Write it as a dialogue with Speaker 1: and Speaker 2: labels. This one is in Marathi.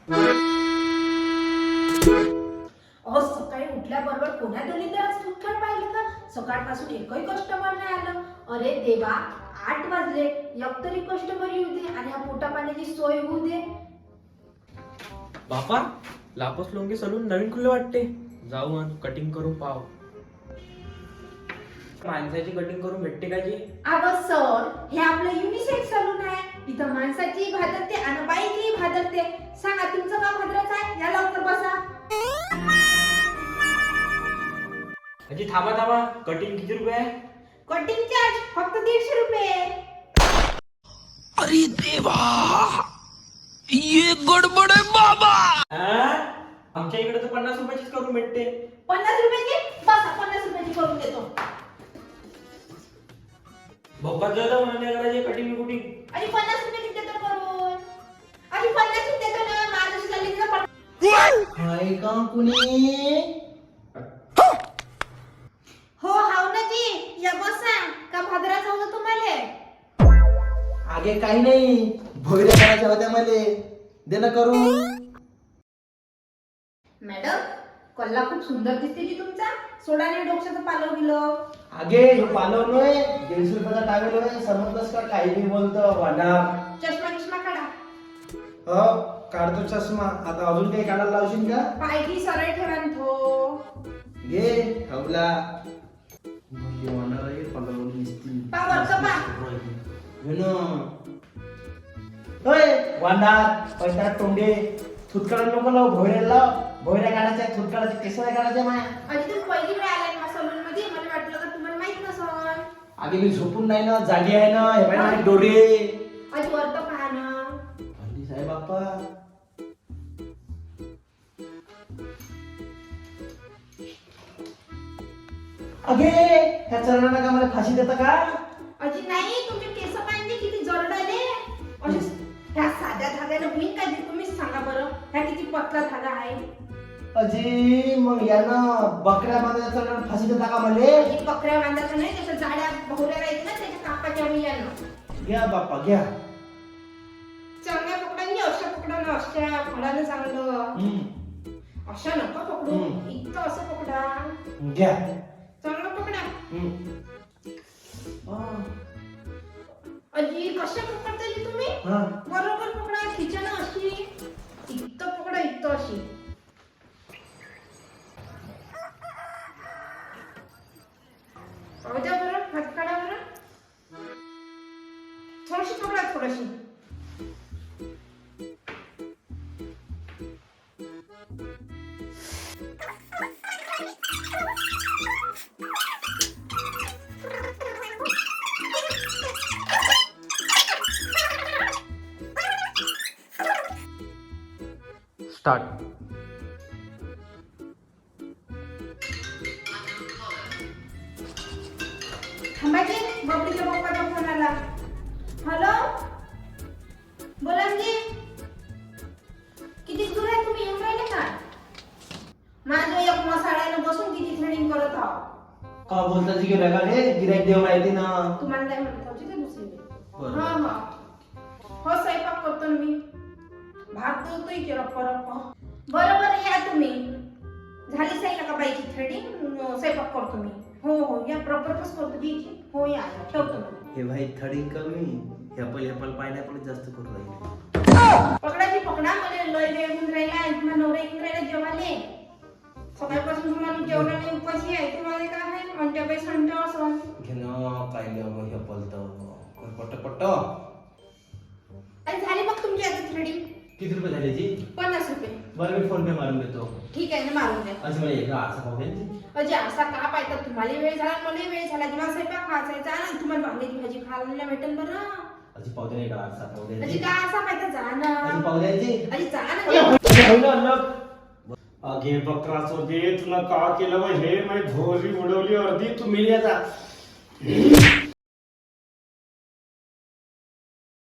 Speaker 1: अहो सकाळी उठल्याबरोबर कोणा दलितच थुटखट पाहिलं का? सकाळपासून एकही कस्टमर नाही आलं. अरे देवा, 8 वाजले, एक तरी कस्टमर येऊ दे आणि हा पोटा पाण्याची सोय होऊ दे.
Speaker 2: बापा, लापस लोंगे सलून नवीन खुले वाटते. जाऊ आणि कटिंग करून पाव. माणसाची कटिंग करून भेटते का जी?
Speaker 1: अहो सर, हे आपलं युनिसेक्स सलून आहे. इथं माणसाची भादरते आणि बाईची भादरते. सांगा तुमचं का भादराचं आहे? या लवकर बसा.
Speaker 2: अजी थांबा थांबा, कटिंग किती रुपये आहे?
Speaker 1: कटिंग चार्ज फक्त 150 रुपये.
Speaker 3: अरे देवा, ये गडबड आहे बाबा.
Speaker 2: आमच्या इकडे तर 50 रुपयाचीच करून भेटते.
Speaker 1: 50 रुपयाची? बसा, 50 रुपयाची करून देतो.
Speaker 2: बाप्पा जरा म्हणाले करायचे कटिंग कुटिंग.
Speaker 1: आणि 50 रुपयाची देतो करून. आणि 50 रुपये देतो ना, माझ्याशी चालली ना.
Speaker 4: हाय का कुणी?
Speaker 1: हो हाव ना जी, या बसा. का भादराचं होतं तुम्हाला?
Speaker 4: आगे काही नाही, भोयऱ्या करायच्या होत्या मले. दे ना करून.
Speaker 1: मॅडम, कल्ला खूप सुंदर दिसते जी तुमचा. सोडाने डोक्याचं पालव गेलं.
Speaker 4: आगे हे पालव नोय, 150 रुपयाचा टावेल होय. समजलंस का? काही नाही बोलतो वाडा.
Speaker 1: चष्मा गिष्मा काढा.
Speaker 4: हो, काढतो चष्मा. आता अजून काही काढायला लावशील का?
Speaker 1: पायकी सरळ ठेवा न थो.
Speaker 4: घे ठेवला. म्हणजे वाडा रे पालव दिसती.
Speaker 1: पा वरचं पा.
Speaker 4: होय वांडा, पैसा तोंडे. थुतकाळा नको लाव, भोयऱ्या लाव. भोयऱ्या काढायच्या, थुतकाळाच्या केस नाही काढायच्या माया.
Speaker 1: आणि तुम्ही पहिली वेळ आलाय ना सलून मध्ये. मला वाटलं का तुम्हाला माहित नसल.
Speaker 4: आगे मी झोपून नाही ना, जागी आहे ना. हे माझे डोळे.
Speaker 1: आणि वरतं पहा ना.
Speaker 4: हल्ली साहेब बाप्पा. अगे ह्या चरणाला का मला फाशी देता का?
Speaker 1: अजी नाही, तुमचे केस पाहिजे किती जरडाले. असे ह्या साध्या धाग्याने होईल का जी? तुम्हीच सांगा बरं. ह्या किती पतला धागा आहे.
Speaker 4: अजी मग यानं बकऱ्या बांधायच्या चरणाला फाशी देता का मले?
Speaker 1: ही बकऱ्या बांधायचं नाही, त्याच्या जाड्या बहुऱ्या राहायच्या ना, त्याच्या कापाच्या बियाणं.
Speaker 4: घ्या बाप्पा घ्या.
Speaker 1: चांगल्या पकडांनी अशा पकडा ना, अशा फळानं चांगलं. अशा नका पकडू, इथं असं पकडा.
Speaker 4: घ्या.
Speaker 1: चांगलं पकडा. अजी कशा पकडता जी तुम्ही? बरोबर पकडा, खिच्यानं अशी. इथं पकडा, इथं अशी. पाहू द्या बरं, हात काढा बरं. थोडीशी पकडा, थोडीशी.
Speaker 2: स्टार्ट.
Speaker 1: थांबायचे, बबलीच्या पप्पाचा फोन आला. हॅलो, बोला जी. किती दूर आहे तुम्ही? येऊन राहिले का? माझं एक मसाळ्यानं बसून किती थ्रेडिंग करत आहो.
Speaker 4: का बोलता जी गिरायक रे? गिरायक देव राहते ना.
Speaker 1: तुम्हाला काय म्हणत होती ते दुसरी?
Speaker 4: बरं.
Speaker 1: हा हा. हो स्वयंपाक करतो ना मी. भात करतोय की रप्पा रप्पा. बरं बरं या तुम्ही. झाली साई का बाईची थ्रेडिंग? स्वयंपाक करतो मी. हो हो या, प्रॉपरच करतो जी. हो या, ठेवतो मग.
Speaker 4: हे भाई थडिंग कमी. ऍपल ऍपल पायनॅपल जास्त करू राहिले.
Speaker 1: पकडाची पकडा. मला लय वेळ होऊन राहिला आणि तुम्हाला नवरा येऊन राहिला जेवायला. सकाळपासून तुम्हाला जेवणाने उपाशी आहे. तुम्हाला काय आहे? म्हणत्या बाई संट असं.
Speaker 4: घे ना काय लिहावं ऍपल तर पट पट.
Speaker 1: आणि झाली मग तुमची आता थ्रेडिंग?
Speaker 4: किती रुपये झाले जी?
Speaker 1: 50 रुपये.
Speaker 4: बरं मी फोन पे मारून देतो.
Speaker 1: ठीक आहे ना, मारून द्या.
Speaker 4: अजून मला एक आरसा पाहू द्या जी.
Speaker 1: अजी असा का पाहता? तुम्हाला वेळ झाला, मला वेळ झाला. जेव्हा स्वयंपाक खायचा ना, तुम्हाला वांग्याची भाजी खायला भेटेल बरं.
Speaker 4: अजी पाहू द्या, एक आरसा पाहू द्या
Speaker 1: अजी
Speaker 4: जी.
Speaker 1: का असा पाहता? जा ना.
Speaker 4: अजी पाहू द्या जी.
Speaker 1: अजी जा ना.
Speaker 5: अगे बकराचो दे, तुला का केलं हे? माझी धोरी उडवली अर्धी, तू मिली आता.